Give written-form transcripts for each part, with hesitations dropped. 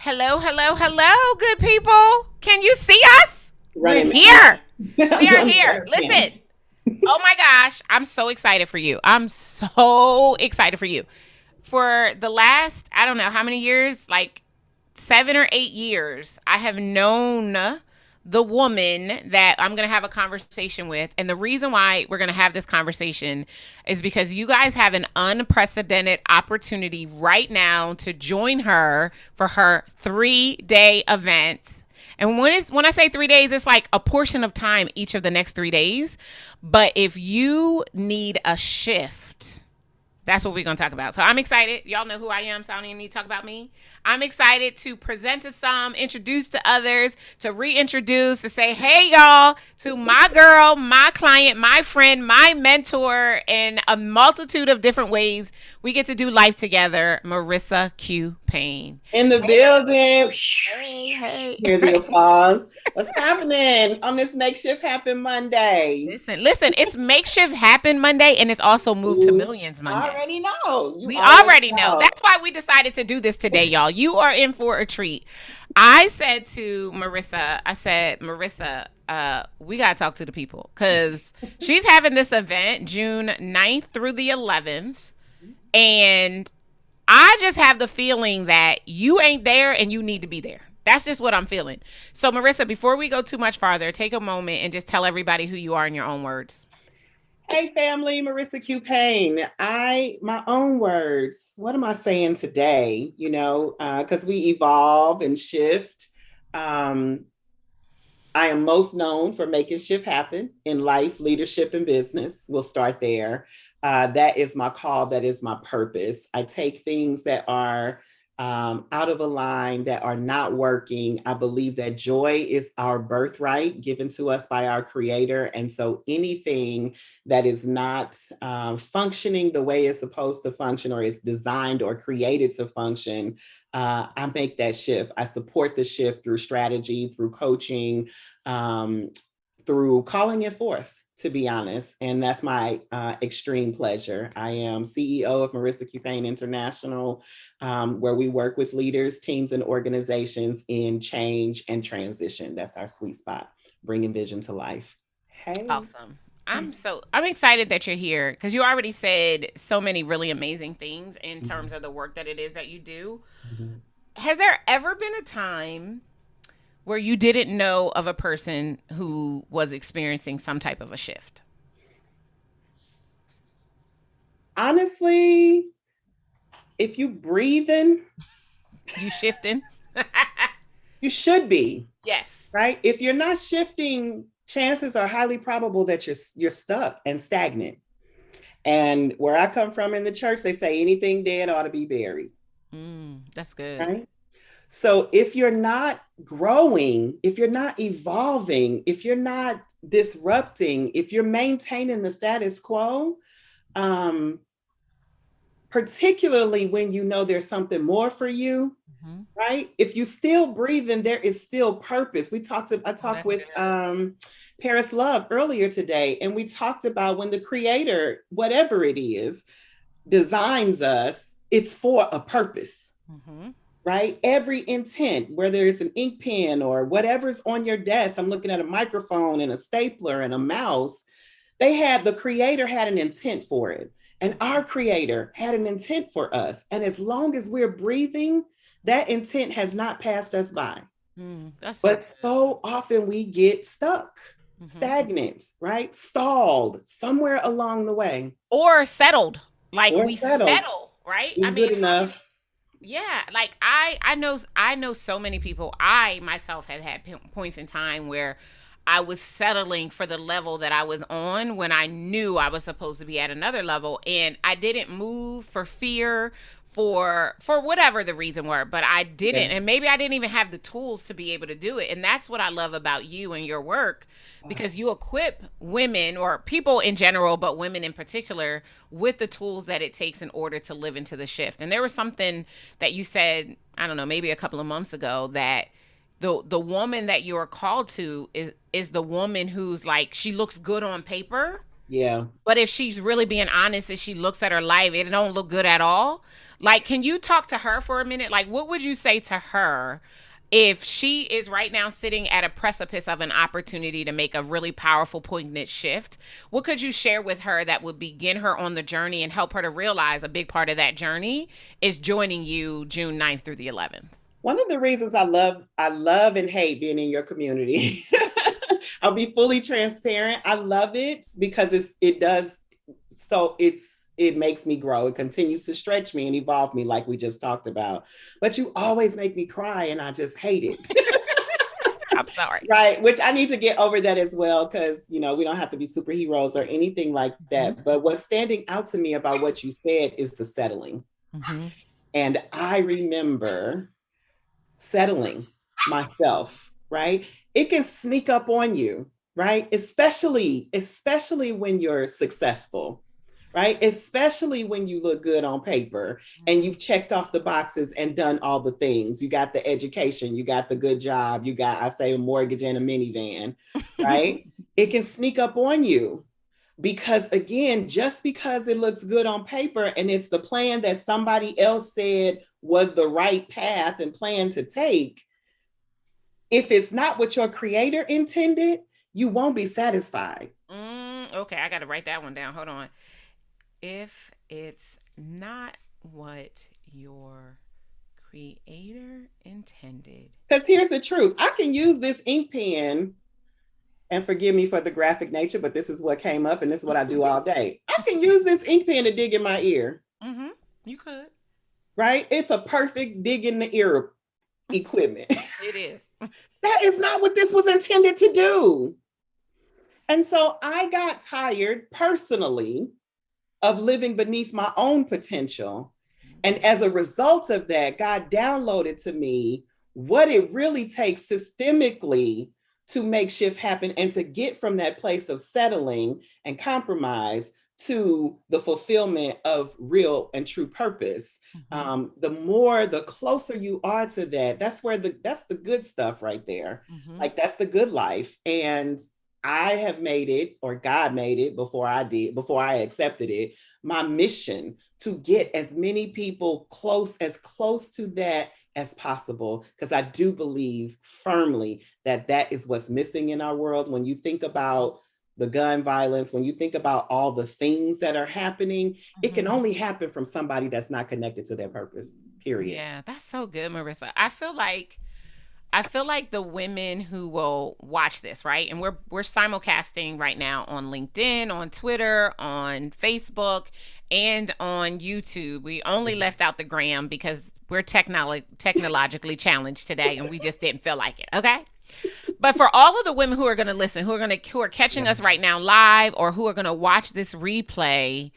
Hello, hello, hello, good people. Can you see us? We're Running here. We are running here. better Listen. can. Oh my gosh. I'm so excited for you. I'm so excited for you. For the last, I don't know how many years, like 7 or 8 years, I have known the woman that I'm going to have a conversation with. And the reason why we're going to have this conversation is because you guys have an unprecedented opportunity right now to join her for her 3-day event. And when I say 3 days, it's like a portion of time each of the next 3 days. But if you need a shift, that's what we're going to talk about. So I'm excited. Y'all know who I am, so I don't even need to talk about me. I'm excited to present to some, introduce to others, to reintroduce, to say, hey, y'all, to my girl, my client, my friend, my mentor, in a multitude of different ways. We get to do life together, Marissa Q. Paine. In the Hey, building. hey, Hear the hey. applause. What's happening on this Makeshift Happen Monday? Listen, it's Makeshift Happen Monday, and it's also Move to You Millions Monday. already know. You We already already know. know. That's why we decided to do this today, y'all. You are in for a treat. I said to Marissa, Marissa, we got to talk to the people because she's having this event June 9th through the 11th. And I just have the feeling that you ain't there and you need to be there. That's just what I'm feeling. So, Marissa, before we go too much farther, take a moment and just tell everybody who you are in your own words. Hey family, Marissa Q. Paine. My own words. What am I saying today? Because we evolve and shift. Um, I am most known for making shift happen in life, leadership, and business. We'll start there. That is my call. That is my purpose. I take things that are out of a line, that are not working. I believe that joy is our birthright given to us by our Creator. And so anything that is not functioning the way it's supposed to function, or is designed or created to function, I make that shift. I support the shift through strategy, through coaching, um, through calling it forth, to be honest. And that's my extreme pleasure. I am CEO of Marissa Q. Paine International, where we work with leaders, teams, and organizations in change and transition. That's our sweet spot, bringing vision to life. Hey. Awesome. I'm excited that you're here because you already said so many really amazing things in terms of the work that it is that you do. Mhm. Has there ever been a time where you didn't know of a person who was experiencing some type of a shift? Honestly, if you breathing, You shifting? you should be, Yes. right? If you're not shifting, chances are highly probable that you're stuck and stagnant. And where I come from in the church, they say anything dead ought to be buried, That's good. right? So if you're not growing, if you're not evolving, if you're not disrupting, if you're maintaining the status quo, um, particularly when you know there's something more for you, Mm-hmm. right? If you still breathing, there is still purpose. I Oh, talked that's with good. Paris Love earlier today, and we talked about when the creator, whatever it is, designs us, it's for a purpose, Mm-hmm. right? Every intent, whether it's an ink pen or whatever's on your desk, I'm looking at a microphone and a stapler and a mouse. The creator had an intent for it. And our creator had an intent for us. And as long as we're breathing, that intent has not passed us by. That's so But good. so often we get stuck, Mm-hmm. stagnant, right? Stalled somewhere along the way, Or settled. Like or we settled. settle, right? I We mean, good enough. yeah, like I know so many people. I myself have had points in time where I was settling for the level that I was on when I knew I was supposed to be at another level, and I didn't move for fear, for whatever the reason were, but I didn't, Yeah. and maybe I didn't even have the tools to be able to do it. And that's what I love about you and your work, because you equip women, or people in general, but women in particular, with the tools that it takes in order to live into the shift. And there was something that you said, I don't know, maybe a couple of months ago, that the woman that you're called to is the woman who's like, she looks good on paper, Yeah. But if she's really being honest and she looks at her life, it don't look good at all. Like, can you talk to her for a minute? Like, what would you say to her if she is right now sitting at a precipice of an opportunity to make a really powerful, poignant shift? What could you share with her that would begin her on the journey and help her to realize a big part of that journey is joining you June 9th through the 11th? One of the reasons I love and hate being in your community. I'll be fully transparent. I love it because it does, so it makes me grow. It continues to stretch me and evolve me like we just talked about. But you always make me cry and I just hate it. I'm sorry. Right, which I need to get over that as well, because we don't have to be superheroes or anything like Mm-hmm. that. But what's standing out to me about what you said is the settling. Mm-hmm. And I remember settling myself, right? It can sneak up on you, right? Especially when you're successful, right? Especially when you look good on paper and you've checked off the boxes and done all the things. You got the education, you got the good job, you got, I say, a mortgage and a minivan, right? It can sneak up on you because, again, just because it looks good on paper and it's the plan that somebody else said was the right path and plan to take, if it's not what your creator intended, you won't be satisfied. Okay, I got to write that one down. Hold on. If it's not what your creator intended. Because here's the truth, I can use this ink pen, and forgive me for the graphic nature, but this is what came up and this is what I do all day. I can use this ink pen to dig in my ear, Mm-hmm. You could. right? It's a perfect dig in the ear equipment. It is. That is not what this was intended to do. And so I got tired personally of living beneath my own potential. And as a result of that, God downloaded to me what it really takes systemically to make shift happen and to get from that place of settling and compromise to the fulfillment of real and true purpose. Mm-hmm. The closer you are to that, that's the good stuff right there. Mm-hmm. Like, that's the good life. And I have made it, or God made it before I accepted it, my mission to get as many people as close to that as possible, because I do believe firmly that that is what's missing in our world. When you think about the gun violence, when you think about all the things that are happening, it can Mm-hmm. only happen from somebody that's not connected to their purpose, period. Yeah, that's so good, Marissa. I feel like the women who will watch this, right? And we're simulcasting right now on LinkedIn, on Twitter, on Facebook, and on YouTube. We only left out the gram because we're technologically challenged today and we just didn't feel like it. Okay? But for all of the women who are going to listen, who are catching Yeah. us right now live or who are going to watch this replay,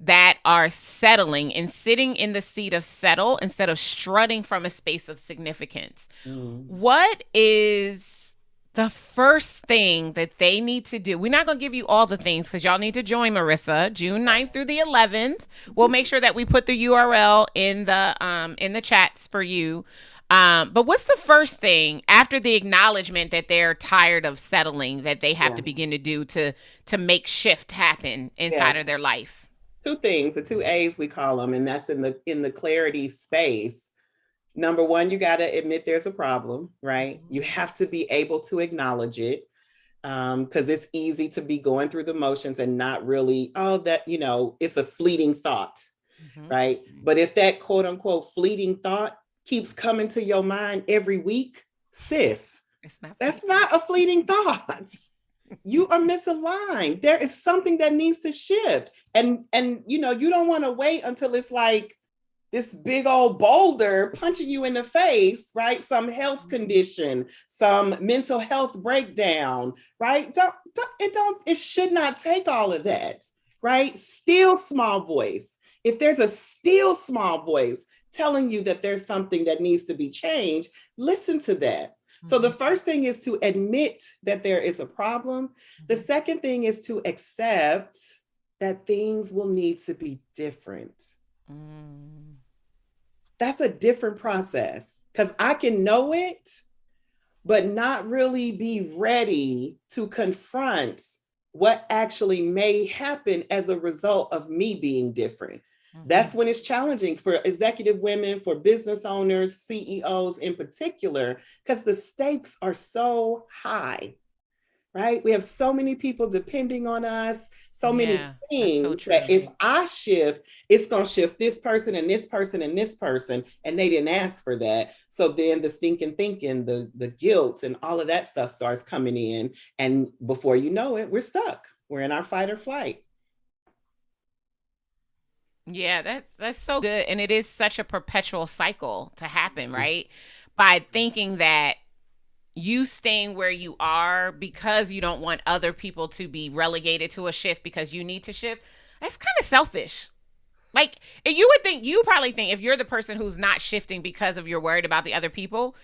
that are settling and sitting in the seat of settle instead of strutting from a space of significance. Mm. What is the first thing that they need to do? We're not going to give you all the things because y'all need to join Marissa June 9th through the 11th. We'll make sure that we put the URL in the chats for you. But what's the first thing after the acknowledgement that they're tired of settling that they have Yeah. to begin to do to make shift happen Yeah. inside of their life? Two things, the two A's we call them, and that's in the clarity space. Number one, you got to admit there's a problem, right? You have to be able to acknowledge it, because it's easy to be going through the motions and not really, oh, that, it's a fleeting thought, Mm-hmm. right? But if that quote unquote fleeting thought keeps coming to your mind every week, sis, It's not that's fleeting. not a fleeting thought. You are misaligned. There is something that needs to shift. And you don't want to wait until it's like this big old boulder punching you in the face, right? Some health condition, some mental health breakdown, right? It should not take all of that, right? Still small voice. If there's a still small voice telling you that there's something that needs to be changed, listen to that. So the first thing is to admit that there is a problem. The second thing is to accept that things will need to be different. Mm. That's a different process, because I can know it, but not really be ready to confront what actually may happen as a result of me being different. Mm-hmm. That's when it's challenging for executive women, for business owners, CEOs in particular, because the stakes are so high, right? We have so many people depending on us, so many Yeah, that's so things that true. if I shift, it's going to shift this person and this person and this person, and they didn't ask for that. So then the stinking thinking, the guilt, and all of that stuff starts coming in, and before you know it, we're stuck. We're in our fight or flight. Yeah, that's so good, and it is such a perpetual cycle to happen, right? By thinking that you staying where you are because you don't want other people to be relegated to a shift because you need to shift. That's kind of selfish. Like you would think, you probably think if you're the person who's not shifting because of you're worried about the other people,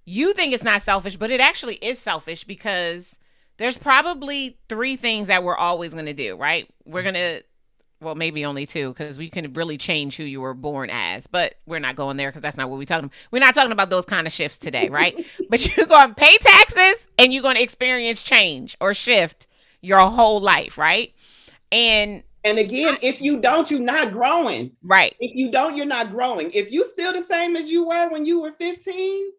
you think it's not selfish, but it actually is selfish because there's probably three things that we're always going to do, right? We're going to, well, maybe only two because we can really change who you were born as, but we're not going there because that's not what we're talking about. We're not talking about those kind of shifts today, right? But you're going to pay taxes and you're going to experience change or shift your whole life, right? And And again, if you don't, you're not growing. right. If you don't, you're not growing. If you still the same as you were when you were 15,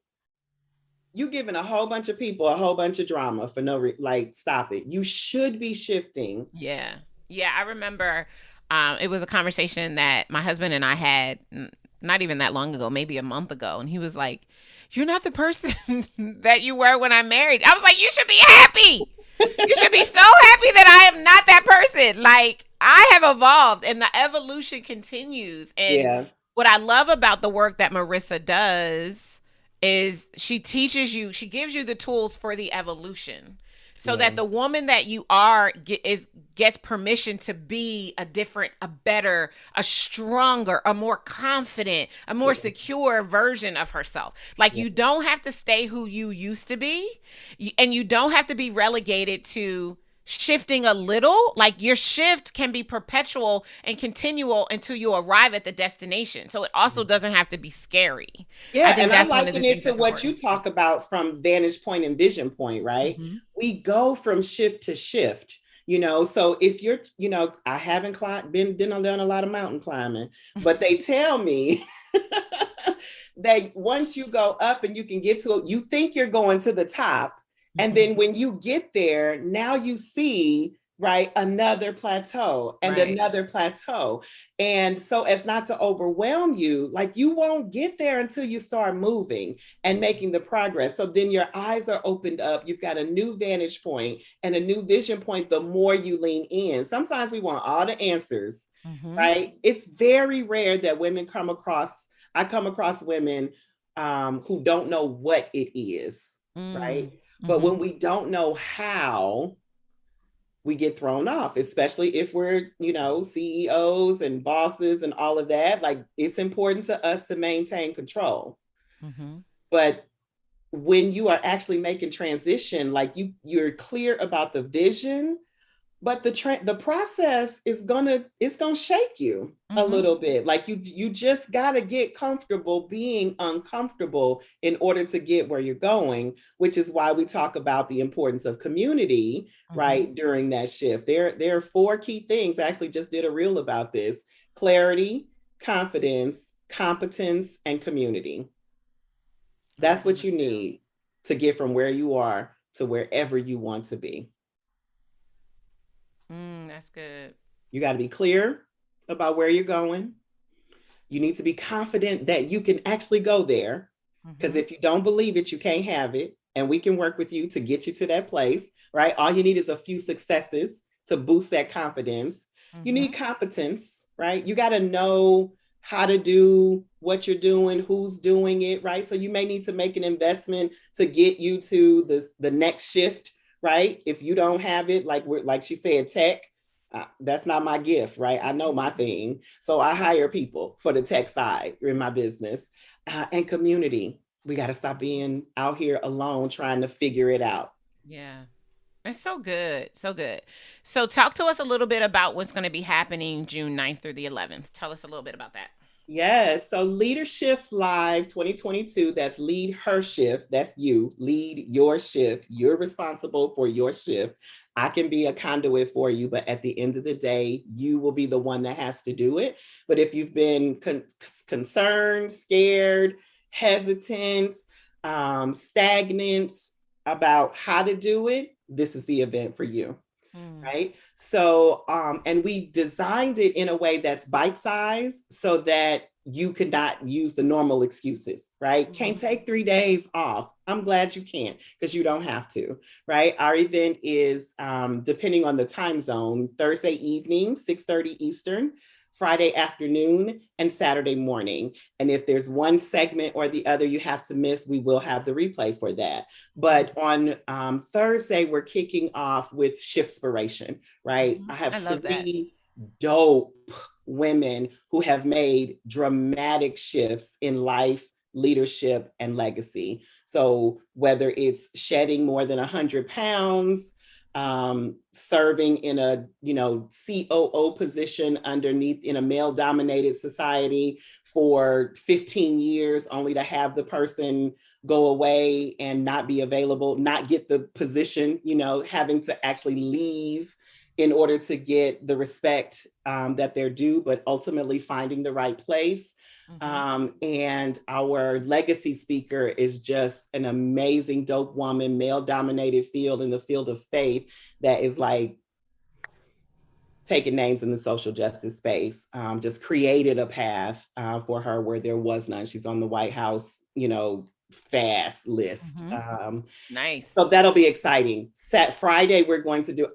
you giving a whole bunch of people a whole bunch of drama for no like stop it. You should be shifting. Yeah. Yeah, I remember it was a conversation that my husband and I had not even that long ago, maybe a month ago, and he was like, "You're not the person that you were when I married." I was like, "You should be happy. You should be so happy that I am not that person. Like, I have evolved and the evolution continues." And Yeah. what I love about the work that Marissa does is she teaches you, she gives you the tools for the evolution so Yeah. that the woman that you are gets permission to be a different, a better, a stronger, a more confident, a more Yeah. secure version of herself. Like, Yeah. you don't have to stay who you used to be, and you don't have to be relegated to shifting a little. Like, your shift can be perpetual and continual until you arrive at the destination, so it also doesn't have to be scary. I Yeah, think and I that's one of the liken it things to that's what you important. talk about from vantage point and vision point, right? Mm-hmm. We go from shift to shift, So if you're, I haven't climbed, been on done a lot of mountain climbing, but they tell me that once you go up and you can get to it, you think you're going to the top, and Mm-hmm. then when you get there, now you see right another plateau and Right. another plateau, and so as not to overwhelm you, like you won't get there until you start moving and making the progress. So then your eyes are opened up. You've got a new vantage point and a new vision point the more you lean in. Sometimes we want all the answers, Mm-hmm. right? It's very rare that women come across, I come across women who don't know what it is, right? But Mm-hmm. when we don't know how, we get thrown off, especially if we're, CEOs and bosses and all of that. Like it's important to us to maintain control. Mm-hmm. But when you are actually making transition, like you're clear about the vision, but the process is gonna shake you a Mm-hmm. little bit. Like you just gotta get comfortable being uncomfortable in order to get where you're going, which is why we talk about the importance of community, Mm-hmm. right? During that shift. There are four key things. I actually just did a reel about this: clarity, confidence, competence, and community. I'm That's writing what that you down. need to get from where you are to wherever you want to be. That's good. You got to be clear about where you're going. You need to be confident that you can actually go there. Because Mm-hmm. if you don't believe it, you can't have it. And we can work with you to get you to that place, right? All you need is a few successes to boost that confidence. You Mm-hmm. need competence, right? You got to know how to do what you're doing, who's doing it, right? So you may need to make an investment to get you to the next shift, right? If you don't have it, like she said, tech, that's not my gift, right? I know my thing. So I hire people for the tech side in my business, and community. We got to stop being out here alone trying to figure it out. Yeah. It's so good. So good. So talk to us a little bit about what's going to be happening June 9th through the 11th. Tell us a little bit about that. Yes. So Leadership Live 2022, that's Lead Her Shift. That's you. Lead your shift. You're responsible for your shift. I can be a conduit for you, but at the end of the day, you will be the one that has to do it. But if you've been concerned, scared, hesitant, stagnant about how to do it, this is the event for you. Mm. Right. So, and we designed it in a way that's bite sized so that you could not use the normal excuses, right? Can't Mhm. take 3 days off. I'm glad you can't because you don't have to, right? Our event is, depending on the time zone, Thursday evening, 6:30 Eastern, Friday afternoon, and Saturday morning. And if there's one segment or the other you have to miss, we will have the replay for that. But on Thursday, we're kicking off with Shiftspiration, right? I I have love that. three dope women who have made dramatic shifts in life, leadership, and legacy. So whether it's shedding more than 100 pounds, serving in a COO position underneath in a male dominated society for 15 years only to have the person go away and not be available, not get the position, having to actually leave in order to get the respect that they're due, but ultimately finding the right place. Hmm. And our legacy speaker is just an amazing, dope woman, male dominated field in the field of faith that is like taking names in the social justice space, just created a path for her where there was none. She's on the White House, fast list. Hmm. So Nice. that'll be exciting. Friday,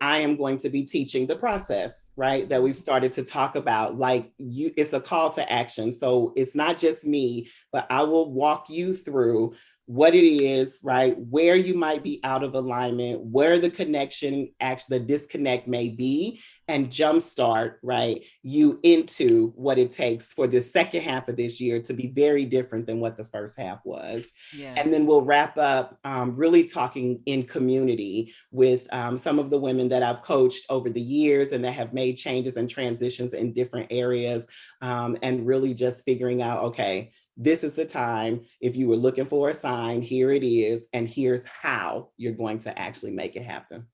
I am going to be teaching the process, right? That we've started to talk about. Like it's a call to action. So it's not just me, but I will walk you through what it is, right? Where you might be out of alignment, where the connection, actually, the disconnect may be, and jumpstart, right, you into what it takes for the second half of this year to be very different than what the first half was. Yeah. And then we'll wrap up really talking in community with some of the women that I've coached over the years and that have made changes and transitions in different areas, and really just figuring out, okay, this is the time. If you were looking for a sign, here it is. And here's how you're going to actually make it happen.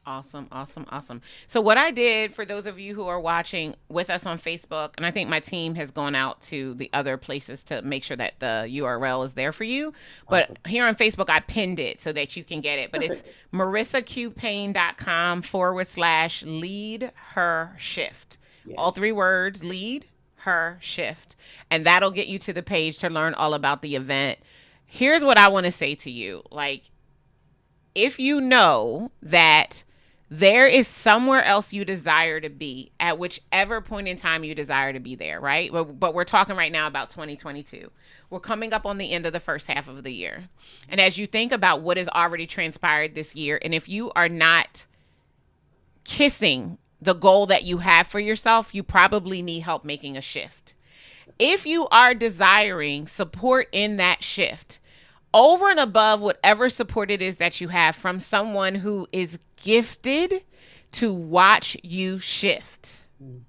Awesome, awesome, awesome. So what I did for those of you who are watching with us on Facebook, and I think my team has gone out to the other places to make sure that the URL is there for you. But Awesome. here on Facebook, I pinned it so that you can get it. But it's Perfect. marissaqpaine.com/lead her shift. All Yes. three words, lead her shift. And that'll get you to the page to learn all about the event. Here's what I want to say to you. Like, if you know that there is somewhere else you desire to be at whichever point in time you desire to be there, right? But we're talking right now about 2022. We're coming up on the end of the first half of the year. And as you think about what has already transpired this year, and if you are not kissing the goal that you have for yourself, you probably need help making a shift. If you are desiring support in that shift, over and above whatever support it is that you have from someone who is gifted to watch you shift, Mm.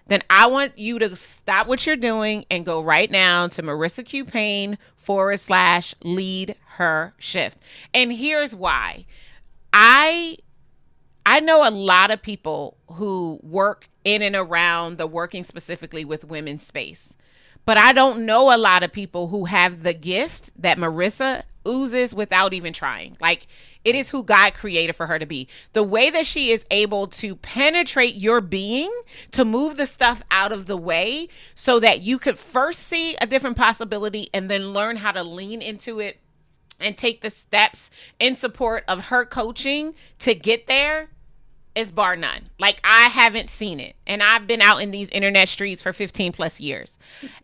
then I want you to stop what you're doing and go right now to Marissa Q Paine /lead her shift. And here's why. I I know a lot of people who work in and around the working specifically with women's space. But I don't know a lot of people who have the gift that Marissa oozes without even trying. Like, it is who God created for her to be. The way that she is able to penetrate your being to move the stuff out of the way so that you could first see a different possibility and then learn how to lean into it and take the steps in support of her coaching to get there is bar none. Like, I haven't seen it. And I've been out in these internet streets for 15 plus years.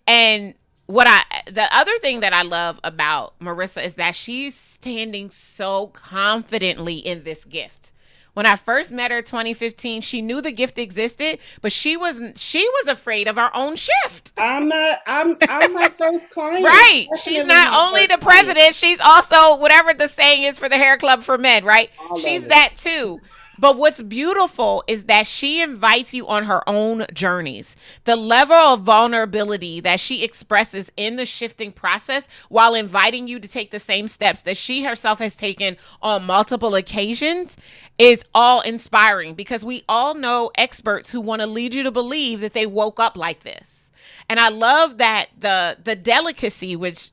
And the other thing that I love about Marissa is that she's standing so confidently in this gift. When I first met her 2015, she knew the gift existed, but she was afraid of her own shift. I'm my first client. Right. She's Definitely not my only first the client. president, she's also whatever the saying is for the hair club for men, right? All of She's it. that too. But what's beautiful is that she invites you on her own journeys. The level of vulnerability that she expresses in the shifting process while inviting you to take the same steps that she herself has taken on multiple occasions is all inspiring, because we all know experts who want to lead you to believe that they woke up like this. And I love that the delicacy, which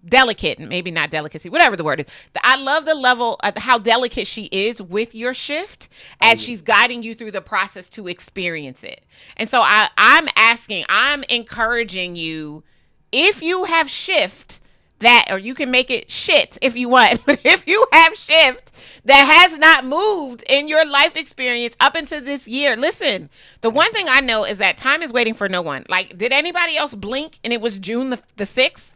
delicate, maybe not delicacy, whatever the word is. I love the level of how delicate she is with your shift as she's guiding you through the process to experience it. And so I'm encouraging you, if you have shift that, or you can make it shit if you want, but if you have shift that has not moved in your life experience up until this year, listen, the one thing I know is that time is waiting for no one. Like, did anybody else blink and it was June the 6th?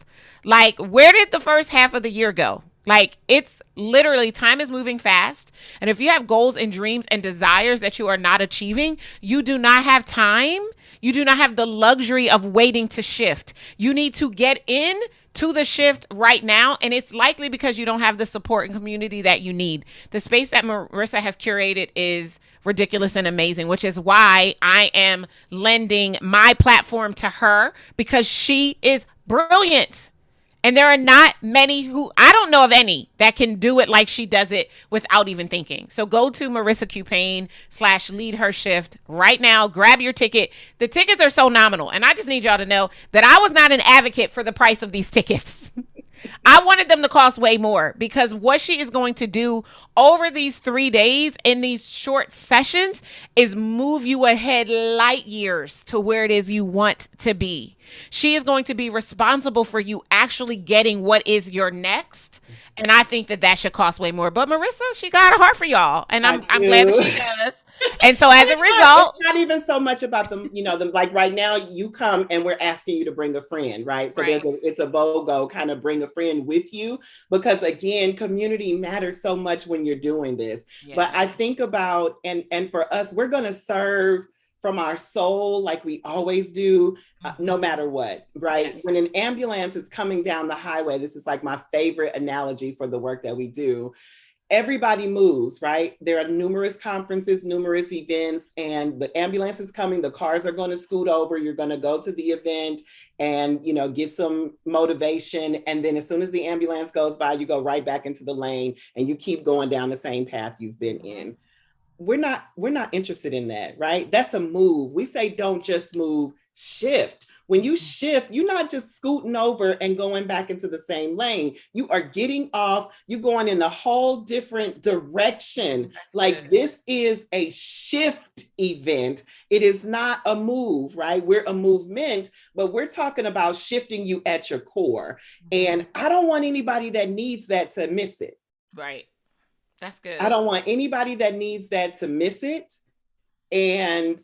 Like, where did the first half of the year go? Like, it's literally, time is moving fast. And if you have goals and dreams and desires that you are not achieving, you do not have time. You do not have the luxury of waiting to shift. You need to get in to the shift right now. And it's likely because you don't have the support and community that you need. The space that Marissa has curated is ridiculous and amazing, which is why I am lending my platform to her, because she is brilliant. And there are not many I don't know of any that can do it like she does it without even thinking. So go to Marissa Q. Paine /LeadHERshift right now. Grab your ticket. The tickets are so nominal. And I just need y'all to know that I was not an advocate for the price of these tickets. I wanted them to cost way more, because what she is going to do over these 3 days in these short sessions is move you ahead light years to where it is you want to be. She is going to be responsible for you actually getting what is your next. And I think that should cost way more. But Marissa, she got a heart for y'all. And I'm glad that she does. And so as a result, it's not even so much about them, like right now you come and we're asking you to bring a friend, right? So right. It's a BOGO kind of bring a friend with you, because again, community matters so much when you're doing this. Yeah. But I think about, and for us, we're going to serve from our soul like we always do, no matter what, right? Yeah. When an ambulance is coming down the highway, this is like my favorite analogy for the work that we do. Everybody moves, right? There are numerous conferences, numerous events, and the ambulance is coming. The cars are going to scoot over. You're going to go to the event and, get some motivation. And then as soon as the ambulance goes by, you go right back into the lane and you keep going down the same path you've been in. We're not interested in that, right? That's a move. We say, don't just move, shift. When you shift, you're not just scooting over and going back into the same lane. You are getting off, you're going in a whole different direction. That's like good. This is a shift event. It is not a move, right? We're a movement, but we're talking about shifting you at your core. And I don't want anybody that needs that to miss it. Right. That's good. I don't want anybody that needs that to miss it. And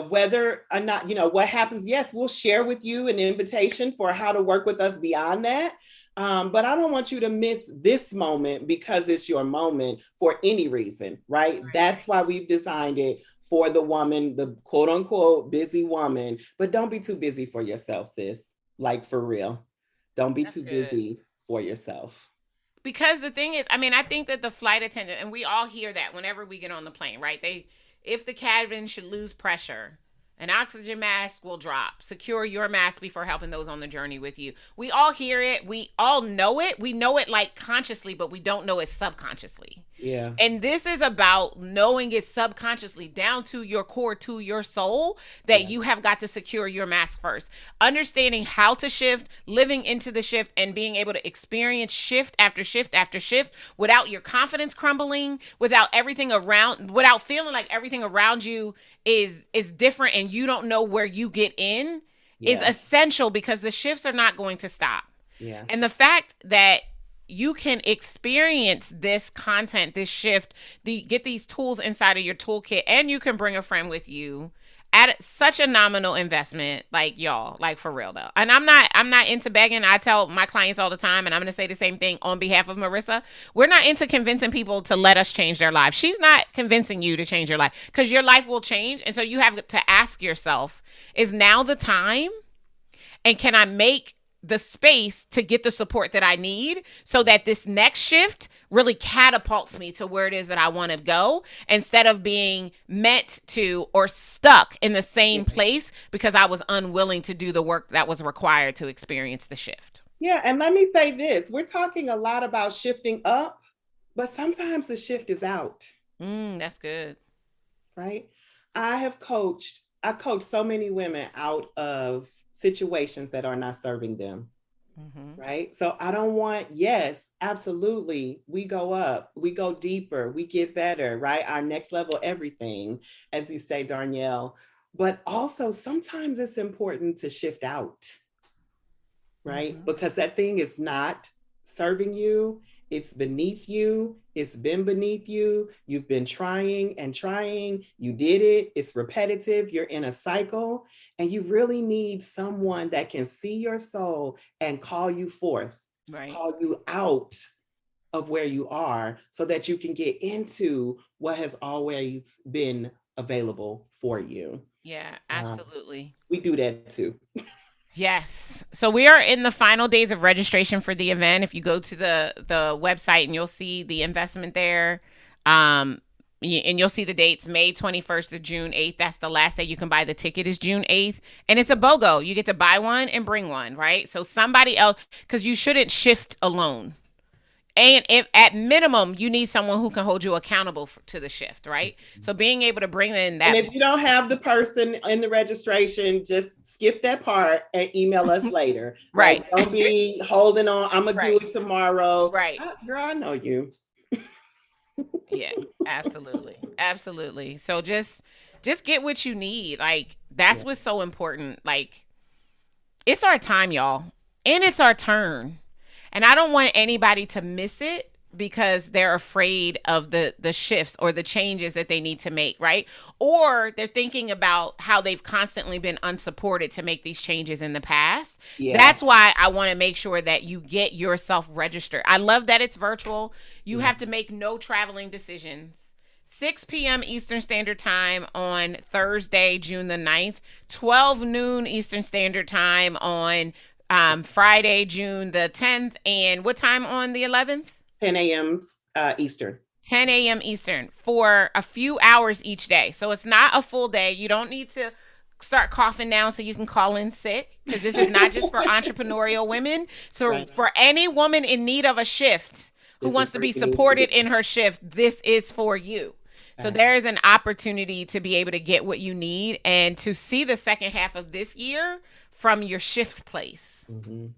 whether or not, what happens, yes, we'll share with you an invitation for how to work with us beyond that. But I don't want you to miss this moment because it's your moment for any reason, right? That's why we've designed it for the woman, the quote unquote busy woman. But don't be too busy for yourself, sis. Like, for real. Don't be too busy for yourself. Because the thing is, I think that the flight attendant, and we all hear that whenever we get on the plane, right? If the cabin should lose pressure, an oxygen mask will drop. Secure your mask before helping those on the journey with you. We all hear it. We all know it. We know it like consciously, but we don't know it subconsciously. Yeah. And this is about knowing it subconsciously down to your core, to your soul, that you have got to secure your mask first. Understanding how to shift, living into the shift, and being able to experience shift after shift after shift without your confidence crumbling, without feeling like everything around you is different and you don't know where you get in is essential, because the shifts are not going to stop. Yeah. And the fact that you can experience this content, this shift, get these tools inside of your toolkit, and you can bring a friend with you at such a nominal investment, like y'all, like for real though. And I'm not into begging. I tell my clients all the time, and I'm going to say the same thing on behalf of Marissa. We're not into convincing people to let us change their lives. She's not convincing you to change your life, because your life will change. And so you have to ask yourself, is now the time? And can I make the space to get the support that I need so that this next shift really catapults me to where it is that I want to go instead of being meant to or stuck in the same place because I was unwilling to do the work that was required to experience the shift. Yeah, and let me say this. We're talking a lot about shifting up, but sometimes the shift is out, That's good. right? I coach so many women out of situations that are not serving them, Mm-hmm. right? So I don't want, yes, absolutely. We go up, we go deeper, we get better, right? Our next level, everything, as you say, Darnyelle. But also sometimes it's important to shift out, right? Mm-hmm. Because that thing is not serving you. It's beneath you. It's been beneath you. You've been trying and trying. You did it. It's repetitive. You're in a cycle. And you really need someone that can see your soul and call you forth, Right. call you out of where you are so that you can get into what has always been available for you. Yeah, Uh, absolutely. we do that too. Yes. So we are in the final days of registration for the event. If you go to the website and you'll see the investment there, um, and you'll see the dates May 21st to June 8th. That's the last day you can buy the ticket is June 8th. And it's a BOGO. You get to buy one and bring one, right? So somebody else, because you shouldn't shift alone. And if at minimum you need someone who can hold you accountable to the shift, right? So being able to bring in And that. if you don't have the person in the registration, just skip that part and email us later. Right. Like, don't be holding on. I'm gonna do Right. it tomorrow. Right. Girl, I know you. Yeah, absolutely. Absolutely. So just get what you need. Like that's Yeah. what's so important. Like it's our time, y'all. And it's our turn. And I don't want anybody to miss it because they're afraid of the shifts or the changes that they need to make, right? Or they're thinking about how they've constantly been unsupported to make these changes in the past. Yeah. That's why I want to make sure that you get yourself registered. I love that it's virtual. You Yeah. have to make no traveling decisions. 6 p.m. Eastern Standard Time on Thursday, June the 9th, 12 noon Eastern Standard Time on Friday, June the 10th, and what time on the 11th? 10 a.m. Eastern. 10 a.m. Eastern for a few hours each day. So it's not a full day. You don't need to start coughing down so you can call in sick because this is not just for entrepreneurial women. So Right. for any woman in need of a shift who This wants is to for be you. supported in her shift, this is for you. So Right. there is an opportunity to be able to get what you need and to see the second half of this year from your shift place, Mhm.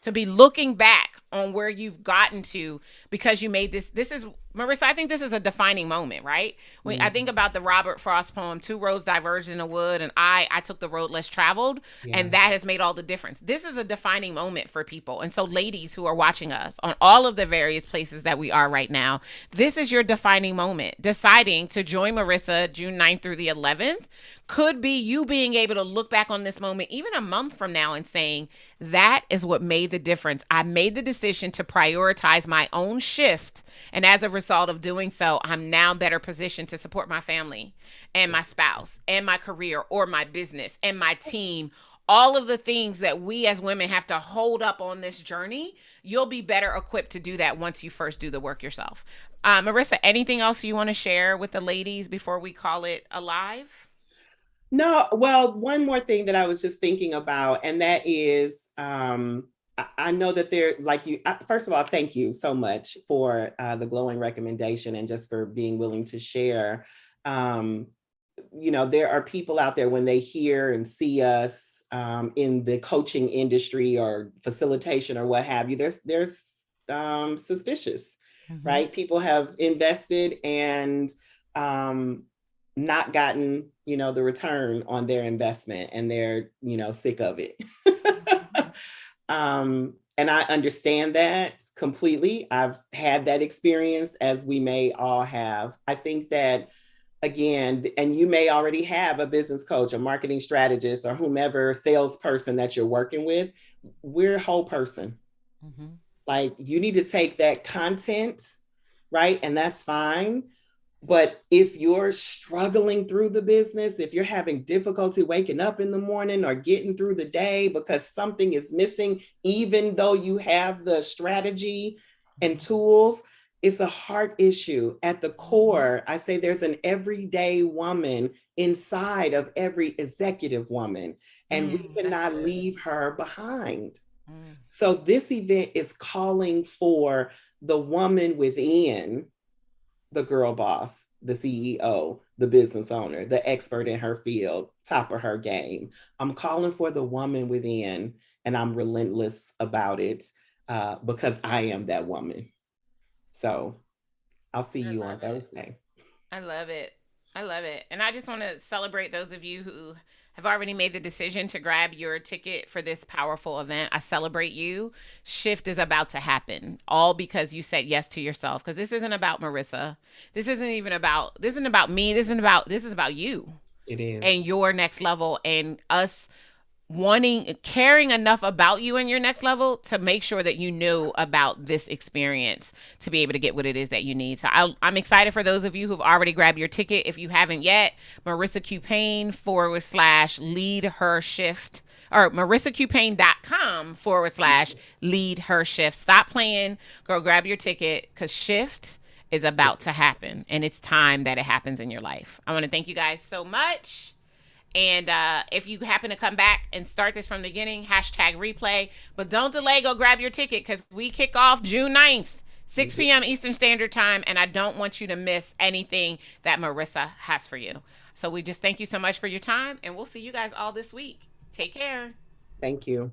to be looking back on where you've gotten to because you made this is Marissa, I think this is a defining moment, right? When I think about the Robert Frost poem, two roads diverged in the wood, and I took the road less traveled, Yeah. and that has made all the difference. This is a defining moment for people. And so ladies who are watching us on all of the various places that we are right now, this is your defining moment. Deciding to join Marissa June 9th through the 11th could be you being able to look back on this moment even a month from now and saying, that is what made the difference. I made the decision to prioritize my own shift. And as a result of doing so, I'm now better positioned to support my family and my spouse and my career or my business and my team. All of the things that we as women have to hold up on this journey, you'll be better equipped to do that once you first do the work yourself. Marissa, anything else you want to share with the ladies before we call it alive? No, well, one more thing that I was just thinking about, and that is, I know that they're like you. First of all, thank you so much for the glowing recommendation and just for being willing to share. Um, there are people out there when they hear and see us in the coaching industry or facilitation or what have you. There's suspicious, Mm-hmm. right? People have invested and um, not gotten the return on their investment, and they're sick of it. And I understand that completely. I've had that experience, as we may all have. I think that, again, and you may already have a business coach, a marketing strategist, or whomever salesperson that you're working with. We're a whole person. Mm-hmm. Like, you need to take that content, right? And that's fine. But if you're struggling through the business, if you're having difficulty waking up in the morning or getting through the day because something is missing, even though you have the strategy and tools, it's a heart issue. At the core, I say there's an everyday woman inside of every executive woman, and we That's cannot good. leave her behind. Mm, So, this event is calling for the woman within, the girl boss, the CEO, the business owner, the expert in her field, top of her game. I'm calling for the woman within, and I'm relentless about it because I am that woman. So I'll see I you on love it. Thursday. I love it. I love it. And I just want to celebrate those of you who have already made the decision to grab your ticket for this powerful event. I celebrate you. Shift is about to happen, all because you said yes to yourself. Because this isn't about Marissa. This isn't about me. This is about you It is. and your next level and us wanting caring enough about you and your next level to make sure that you know about this experience to be able to get what it is that you need. So I'm excited for those of you who've already grabbed your ticket. If you haven't yet, Marissa Q Paine / lead her shift, or marissaqpaine.com / lead her shift. Stop playing, go grab your ticket, because shift is about to happen and it's time that it happens in your life. I want to thank you guys so much. And if you happen to come back and start this from the beginning, hashtag replay. But don't delay, go grab your ticket, because we kick off June 9th, 6 p.m. Eastern Standard Time. And I don't want you to miss anything that Marissa has for you. So we just thank you so much for your time. And we'll see you guys all this week. Take care. Thank you.